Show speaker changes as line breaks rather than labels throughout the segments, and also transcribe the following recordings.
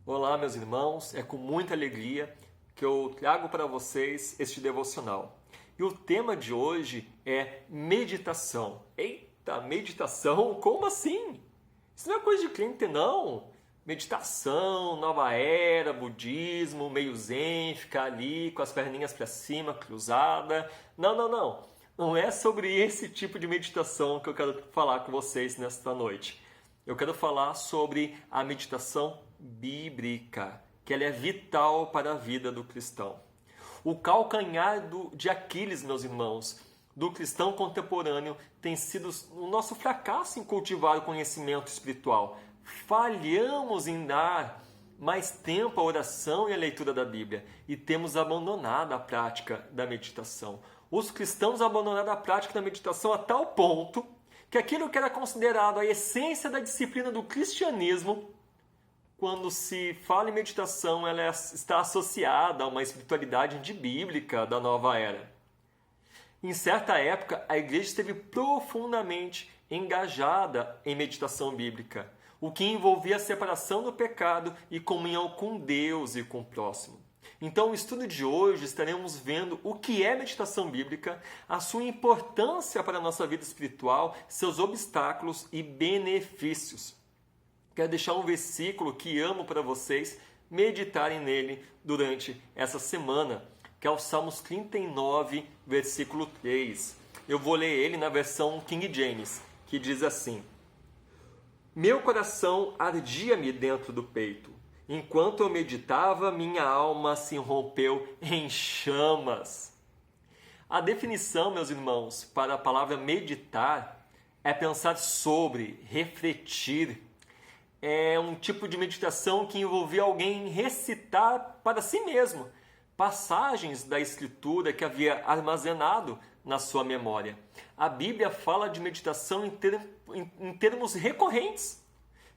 Olá, meus irmãos, é com muita alegria que eu trago para vocês este devocional. E o tema de hoje é meditação. Eita, meditação? Como assim? Isso não é coisa de crente, não. Meditação, nova era, budismo, meio zen, ficar ali com as perninhas para cima, cruzada. Não. Não é sobre esse tipo de meditação que eu quero falar com vocês nesta noite. Eu quero falar sobre a meditação bíblica, que ela é vital para a vida do cristão. O calcanhar de Aquiles, meus irmãos, do cristão contemporâneo tem sido o nosso fracasso em cultivar o conhecimento espiritual. Falhamos em dar mais tempo à oração e à leitura da Bíblia e temos abandonado a prática da meditação. Os cristãos abandonaram a prática da meditação a tal ponto que aquilo que era considerado a essência da disciplina do cristianismo, quando se fala em meditação, ela está associada a uma espiritualidade antibíblica da nova era. Em certa época, a igreja esteve profundamente engajada em meditação bíblica, o que envolvia a separação do pecado e comunhão com Deus e com o próximo. Então, no estudo de hoje, estaremos vendo o que é meditação bíblica, a sua importância para a nossa vida espiritual, seus obstáculos e benefícios. Quero deixar um versículo que amo para vocês meditarem nele durante essa semana, que é o Salmos 39, versículo 3. Eu vou ler ele na versão King James, que diz assim: Meu coração ardia-me dentro do peito. Enquanto eu meditava, minha alma se rompeu em chamas. A definição, meus irmãos, para a palavra meditar é pensar sobre, refletir. É um tipo de meditação que envolvia alguém recitar para si mesmo passagens da Escritura que havia armazenado na sua memória. A Bíblia fala de meditação em termos recorrentes.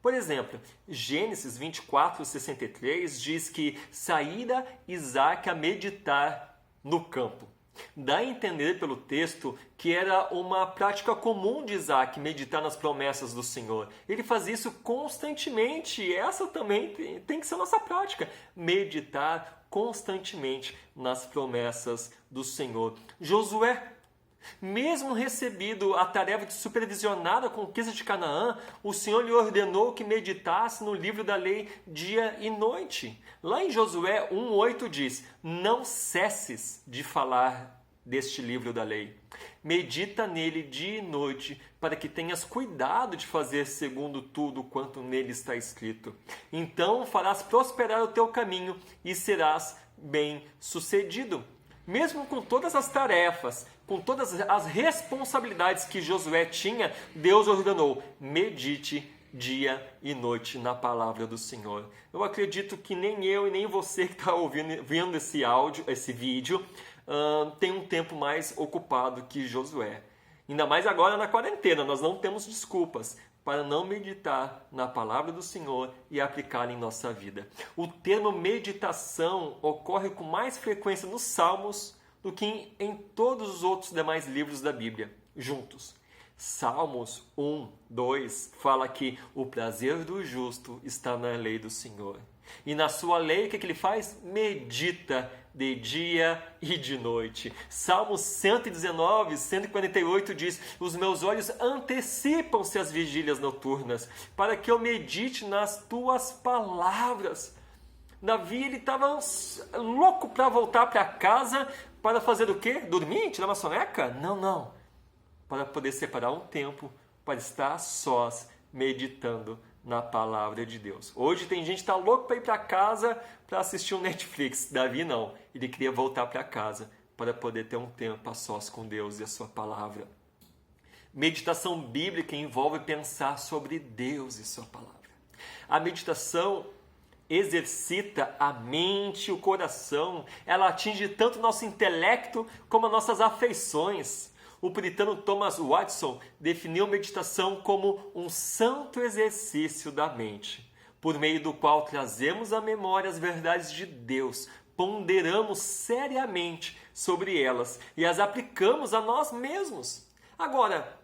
Por exemplo, Gênesis 24:63 diz que saíra Isaac a meditar no campo. Dá a entender pelo texto que era uma prática comum de Isaac meditar nas promessas do Senhor. Ele fazia isso constantemente e essa também tem que ser a nossa prática. Meditar constantemente nas promessas do Senhor. Josué, mesmo recebido a tarefa de supervisionar a conquista de Canaã, o Senhor lhe ordenou que meditasse no livro da lei dia e noite. Lá em Josué 1:8 diz: Não cesses de falar deste livro da lei. Medita nele dia e noite, para que tenhas cuidado de fazer segundo tudo quanto nele está escrito. Então farás prosperar o teu caminho e serás bem-sucedido. Mesmo com todas as tarefas, com todas as responsabilidades que Josué tinha, Deus ordenou: medite dia e noite na palavra do Senhor. Eu acredito que nem eu e nem você que está vendo esse vídeo, tem um tempo mais ocupado que Josué. Ainda mais agora na quarentena, nós não temos desculpas para não meditar na palavra do Senhor e aplicar em nossa vida. O termo meditação ocorre com mais frequência nos Salmos do que em todos os outros demais livros da Bíblia, juntos. Salmos 1, 2 fala que o prazer do justo está na lei do Senhor. E na sua lei, o que ele faz? Medita de dia e de noite. Salmos 119, 148 diz: Os meus olhos antecipam-se às vigílias noturnas, para que eu medite nas tuas palavras. Davi, ele estava louco para voltar para casa, para fazer o quê? Dormir? Tirar uma soneca? Não. Para poder separar um tempo para estar sós, meditando na palavra de Deus. Hoje tem gente que está louco para ir para casa para assistir um Netflix. Davi não. Ele queria voltar para casa para poder ter um tempo a sós com Deus e a sua palavra. Meditação bíblica envolve pensar sobre Deus e sua palavra. A meditação exercita a mente e o coração. Ela atinge tanto o nosso intelecto como as nossas afeições. O puritano Thomas Watson definiu meditação como um santo exercício da mente, por meio do qual trazemos à memória as verdades de Deus, ponderamos seriamente sobre elas e as aplicamos a nós mesmos. Agora,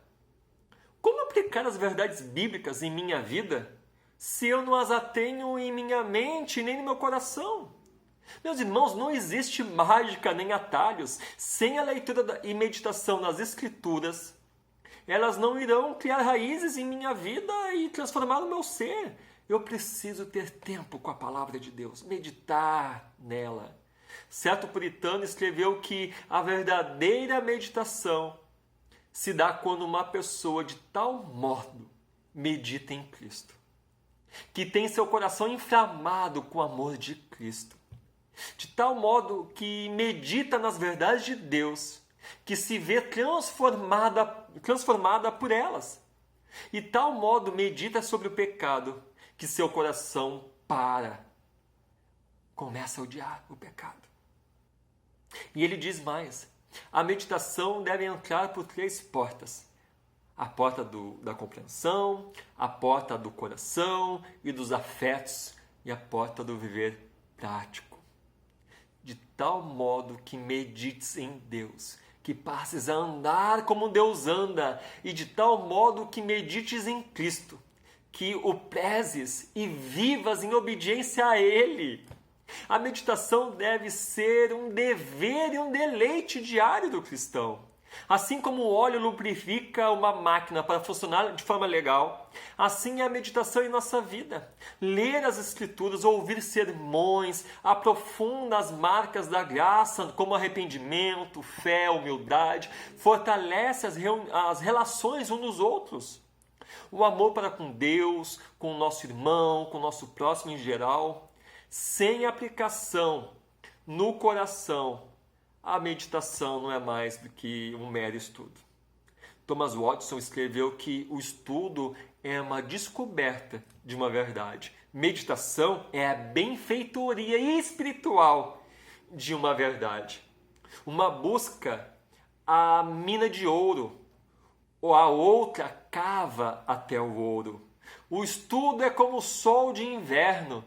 como aplicar as verdades bíblicas em minha vida? se eu não as tenho em minha mente nem no meu coração? Meus irmãos, não existe mágica nem atalhos. Sem a leitura e meditação nas Escrituras, elas não irão criar raízes em minha vida e transformar o meu ser. Eu preciso ter tempo com a palavra de Deus, meditar nela. Certo puritano escreveu que a verdadeira meditação se dá quando uma pessoa de tal modo medita em Cristo, que tem seu coração inflamado com o amor de Cristo, de tal modo que medita nas verdades de Deus, que se vê transformada por elas, e tal modo medita sobre o pecado, que seu coração começa a odiar o pecado. E ele diz mais: a meditação deve entrar por 3 portas. A porta da compreensão, a porta do coração e dos afetos, e a porta do viver prático. De tal modo que medites em Deus, que passes a andar como Deus anda, e de tal modo que medites em Cristo, que o prezes e vivas em obediência a Ele. A meditação deve ser um dever e um deleite diário do cristão. Assim como o óleo lubrifica uma máquina para funcionar de forma legal, assim é a meditação em nossa vida. Ler as Escrituras, ouvir sermões, aprofunda as marcas da graça, como arrependimento, fé, humildade, fortalece as relações uns nos outros. O amor para com Deus, com o nosso irmão, com o nosso próximo em geral. Sem aplicação no coração, a meditação não é mais do que um mero estudo. Thomas Watson escreveu que o estudo é uma descoberta de uma verdade. Meditação é a benfeitoria espiritual de uma verdade. Uma busca a mina de ouro, ou a outra cava até o ouro. O estudo é como o sol de inverno,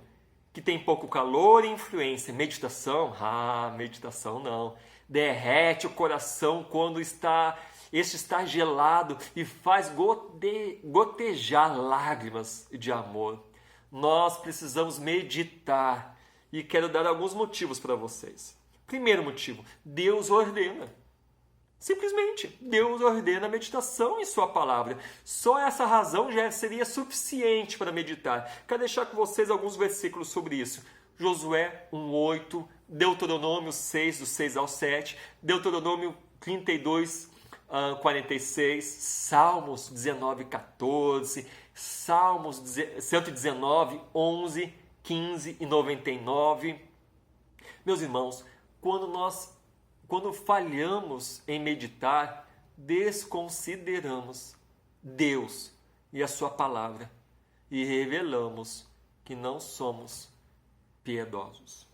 que tem pouco calor e influência. Meditação? Meditação não. Derrete o coração quando este está gelado e faz gotejar lágrimas de amor. Nós precisamos meditar e quero dar alguns motivos para vocês. Primeiro motivo, Deus ordena. Simplesmente, Deus ordena a meditação em sua palavra. Só essa razão já seria suficiente para meditar. Quero deixar com vocês alguns versículos sobre isso. Josué 1:8, Deuteronômio 6, do 6 ao 7, Deuteronômio 32, 46, Salmos 19:14, Salmos 119, 11, 15 e 99. Meus irmãos, quando falhamos em meditar, desconsideramos Deus e a sua palavra e revelamos que não somos piedosos.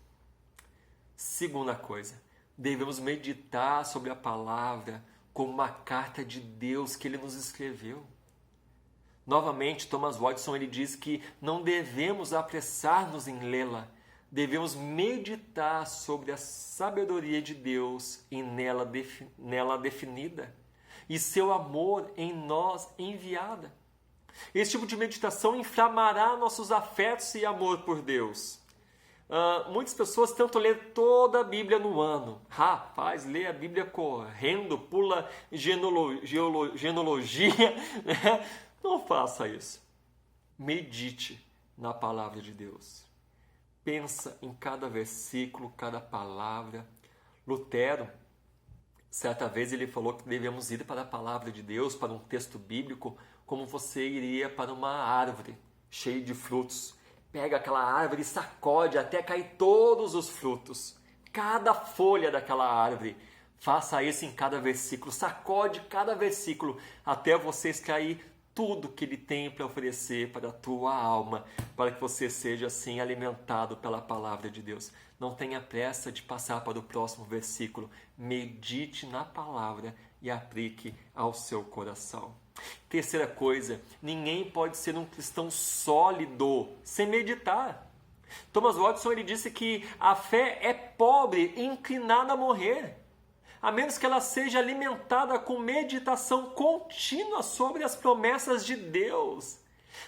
Segunda coisa, devemos meditar sobre a palavra como uma carta de Deus que Ele nos escreveu. Novamente, Thomas Watson ele diz que não devemos apressar-nos em lê-la, devemos meditar sobre a sabedoria de Deus e nela definida e seu amor em nós enviada. Esse tipo de meditação inflamará nossos afetos e amor por Deus. Muitas pessoas tentam ler toda a Bíblia no ano. Rapaz, lê a Bíblia correndo, pula genealogia. Né? Não faça isso. Medite na palavra de Deus. Pensa em cada versículo, cada palavra. Lutero, certa vez ele falou que devemos ir para a palavra de Deus, para um texto bíblico, como você iria para uma árvore cheia de frutos. Pega aquela árvore e sacode até cair todos os frutos. Cada folha daquela árvore. Faça isso em cada versículo. Sacode cada versículo até você extrair tudo que Ele tem para oferecer para a tua alma, para que você seja assim alimentado pela palavra de Deus. Não tenha pressa de passar para o próximo versículo. Medite na palavra e aplique ao seu coração. Terceira coisa, ninguém pode ser um cristão sólido sem meditar. Thomas Watson ele disse que a fé é pobre e inclinada a morrer, a menos que ela seja alimentada com meditação contínua sobre as promessas de Deus.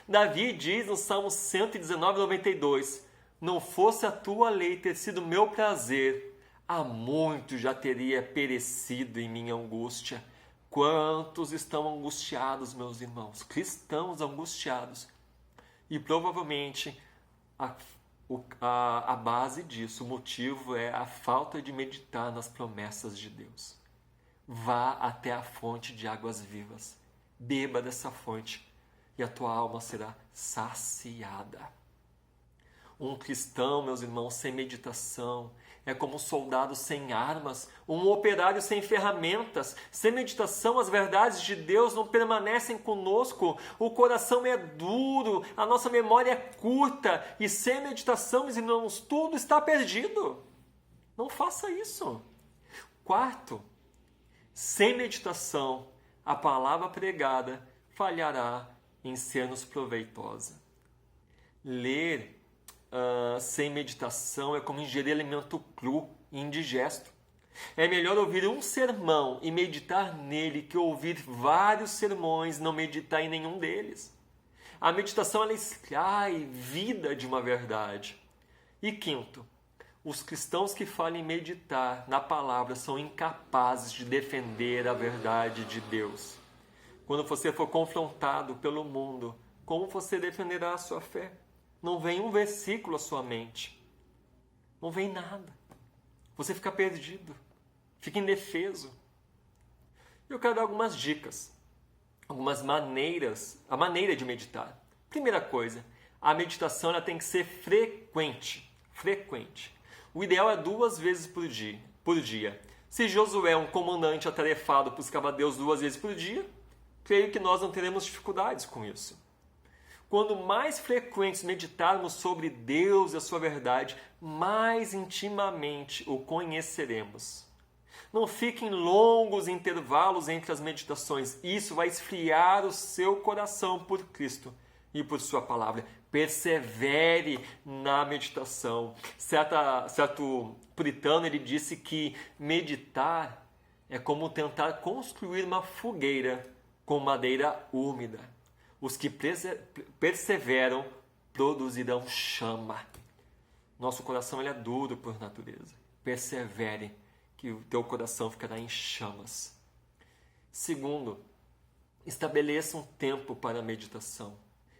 Davi diz no Salmo 119:92: não fosse a tua lei ter sido meu prazer, há muito já teria perecido em minha angústia. Quantos estão angustiados, meus irmãos? Cristãos angustiados. E provavelmente a base disso, o motivo é a falta de meditar nas promessas de Deus. Vá até a fonte de águas vivas. Beba dessa fonte e a tua alma será saciada. Um cristão, meus irmãos, sem meditação é como um soldado sem armas, um operário sem ferramentas. Sem meditação, as verdades de Deus não permanecem conosco. O coração é duro, a nossa memória é curta e sem meditação, meus irmãos, tudo está perdido. Não faça isso. Quarto, sem meditação, a palavra pregada falhará em ser-nos proveitosa. Ler sem meditação é como ingerir alimento cru e indigesto. É melhor ouvir um sermão e meditar nele que ouvir vários sermões e não meditar em nenhum deles. A meditação ela extrai vida de uma verdade. E quinto, os cristãos que falam em meditar na palavra são incapazes de defender a verdade de Deus. Quando você for confrontado pelo mundo, como você defenderá a sua fé? Não vem um versículo à sua mente. Não vem nada. Você fica perdido. Fica indefeso. Eu quero dar algumas dicas. Algumas maneiras. A maneira de meditar. Primeira coisa. A meditação ela tem que ser frequente. Frequente. O ideal é 2 vezes por dia. Se Josué, um comandante atarefado, buscava Deus 2 vezes por dia, creio que nós não teremos dificuldades com isso. Quando mais frequentes meditarmos sobre Deus e a sua verdade, mais intimamente o conheceremos. Não fiquem longos intervalos entre as meditações. Isso vai esfriar o seu coração por Cristo e por sua palavra. Persevere na meditação. Certo puritano ele disse que meditar é como tentar construir uma fogueira com madeira úmida. Os que perseveram produzirão chama. Nosso coração ele é duro por natureza. Persevere, que o teu coração ficará em chamas. Segundo, estabeleça um tempo para a meditação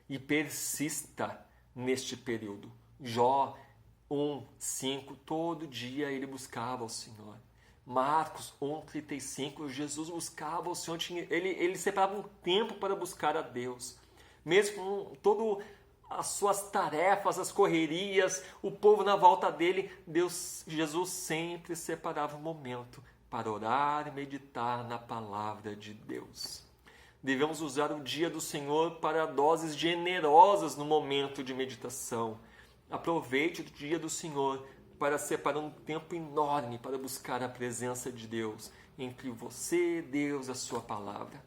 e persista neste período. Jó 1:5, todo dia ele buscava o Senhor. Marcos 1:35, Jesus buscava o Senhor, ele separava um tempo para buscar a Deus. Mesmo com todas as suas tarefas, as correrias, o povo na volta dele, Jesus sempre separava um momento para orar e meditar na palavra de Deus. Devemos usar o dia do Senhor para doses generosas no momento de meditação. Aproveite o dia do Senhor para separar um tempo enorme para buscar a presença de Deus entre você, Deus e a sua palavra.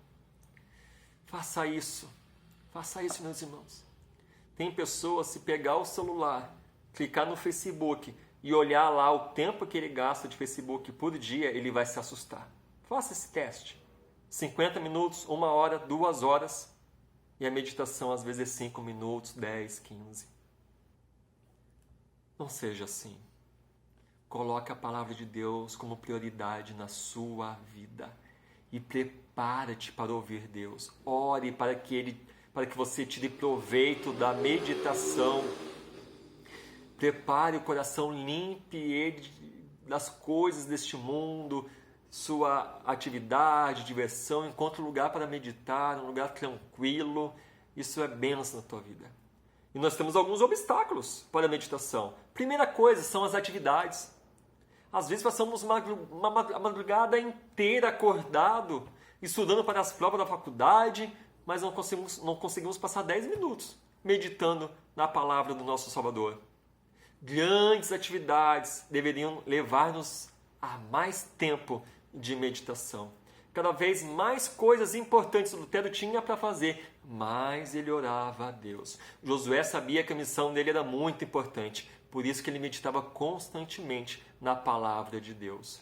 Faça isso, meus irmãos. Tem pessoas, se pegar o celular, clicar no Facebook e olhar lá o tempo que ele gasta de Facebook por dia, ele vai se assustar. Faça esse teste. 50 minutos, 1 hora, 2 horas. E a meditação às vezes é 5 minutos, 10, 15. Não seja assim. Coloque a palavra de Deus como prioridade na sua vida. E prepara-te para ouvir Deus. Ore para que você tire proveito da meditação. Prepare o coração, limpe ele das coisas deste mundo, sua atividade, diversão. Encontre um lugar para meditar, um lugar tranquilo. Isso é bênção na tua vida. E nós temos alguns obstáculos para a meditação. Primeira coisa são as atividades. Às vezes passamos uma madrugada inteira acordado, estudando para as provas da faculdade, mas não conseguimos passar 10 minutos meditando na palavra do nosso Salvador. Grandes atividades deveriam levar-nos a mais tempo de meditação. Cada vez mais coisas importantes Lutero tinha para fazer, mais ele orava a Deus. Josué sabia que a missão dele era muito importante, por isso que ele meditava constantemente na palavra de Deus.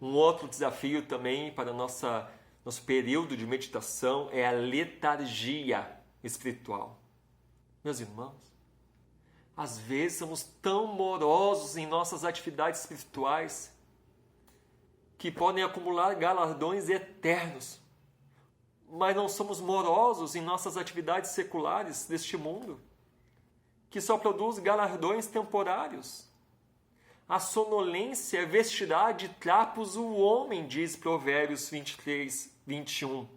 Um outro desafio também para nosso período de meditação é a letargia espiritual. Meus irmãos, às vezes somos tão morosos em nossas atividades espirituais que podem acumular galardões eternos, mas não somos morosos em nossas atividades seculares deste mundo, que só produz galardões temporários. A sonolência vestirá de trapos o homem, diz Provérbios 23, 21.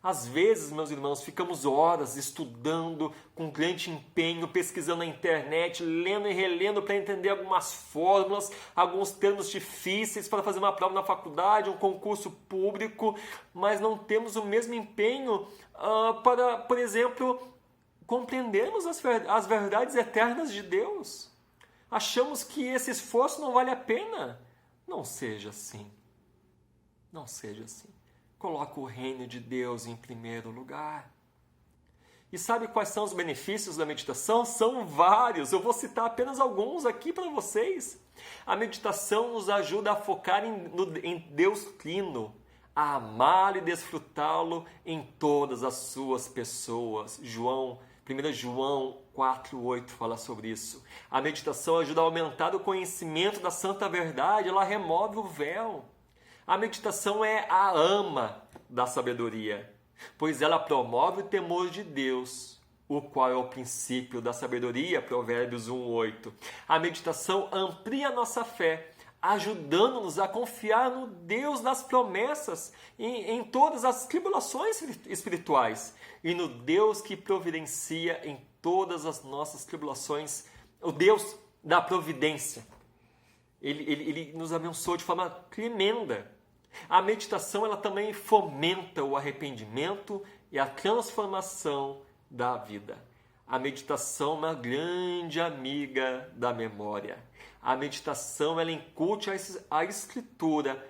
Às vezes, meus irmãos, ficamos horas estudando com grande empenho, pesquisando na internet, lendo e relendo para entender algumas fórmulas, alguns termos difíceis para fazer uma prova na faculdade, um concurso público, mas não temos o mesmo empenho para, por exemplo, compreendermos as verdades eternas de Deus. Achamos que esse esforço não vale a pena. Não seja assim. Não seja assim. Coloque o reino de Deus em primeiro lugar. E sabe quais são os benefícios da meditação? São vários. Eu vou citar apenas alguns aqui para vocês. A meditação nos ajuda a focar em Deus Trino, a amar e desfrutá-lo em todas as suas pessoas. 1 João 4,8 fala sobre isso. A meditação ajuda a aumentar o conhecimento da santa verdade, ela remove o véu. A meditação é a ama da sabedoria, pois ela promove o temor de Deus, o qual é o princípio da sabedoria, Provérbios 1,8. A meditação amplia a nossa fé, ajudando-nos a confiar no Deus das promessas em todas as tribulações espirituais e no Deus que providencia em todas as nossas tribulações, o Deus da providência. Ele nos abençoou de forma tremenda. A meditação ela também fomenta o arrependimento e a transformação da vida. A meditação é uma grande amiga da memória. A meditação ela incute a escritura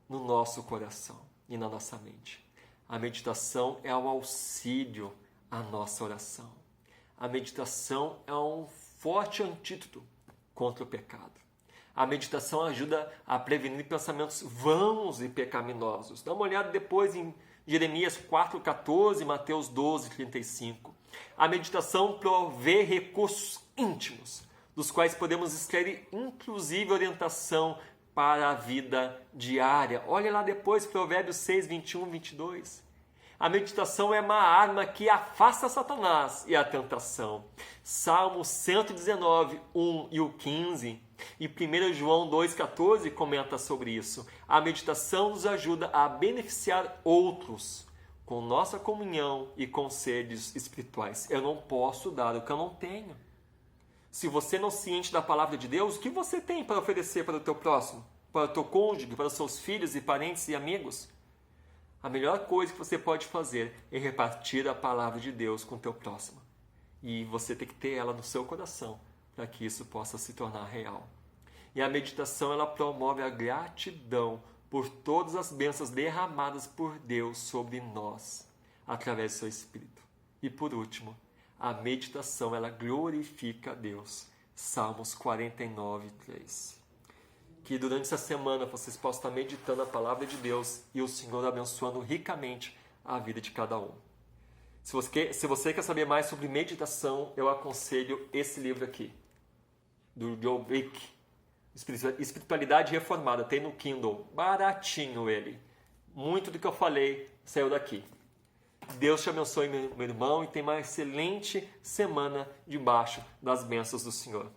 no nosso coração e na nossa mente. A meditação é um auxílio à nossa oração. A meditação é um forte antídoto contra o pecado. A meditação ajuda a prevenir pensamentos vãos e pecaminosos. Dá uma olhada depois em Jeremias 4,14, Mateus 12,35. A meditação provê recursos íntimos, dos quais podemos extrair inclusive orientação para a vida diária. Olha lá depois, Provérbios 6, 21, 22. A meditação é uma arma que afasta Satanás e a tentação. Salmo 119, 1 e o 15 e 1 João 2,14 comenta sobre isso. A meditação nos ajuda a beneficiar outros com nossa comunhão e conselhos espirituais. Eu não posso dar o que eu não tenho. Se você não se ciente da palavra de Deus, o que você tem para oferecer para o teu próximo? Para o teu cônjuge, para os seus filhos e parentes e amigos? A melhor coisa que você pode fazer é repartir a palavra de Deus com o teu próximo. E você tem que ter ela no seu coração para que isso possa se tornar real. E a meditação ela promove a gratidão por todas as bênçãos derramadas por Deus sobre nós, através do seu Espírito. E por último, a meditação ela glorifica a Deus. Salmos 49, 3. Que durante essa semana vocês possam estar meditando a palavra de Deus e o Senhor abençoando ricamente a vida de cada um. Se você quer saber mais sobre meditação, eu aconselho esse livro aqui, do Joe Vick, Espiritualidade Reformada, tem no Kindle, baratinho ele. Muito do que eu falei saiu daqui. Deus te abençoe, meu irmão, e tenha uma excelente semana debaixo das bênçãos do Senhor.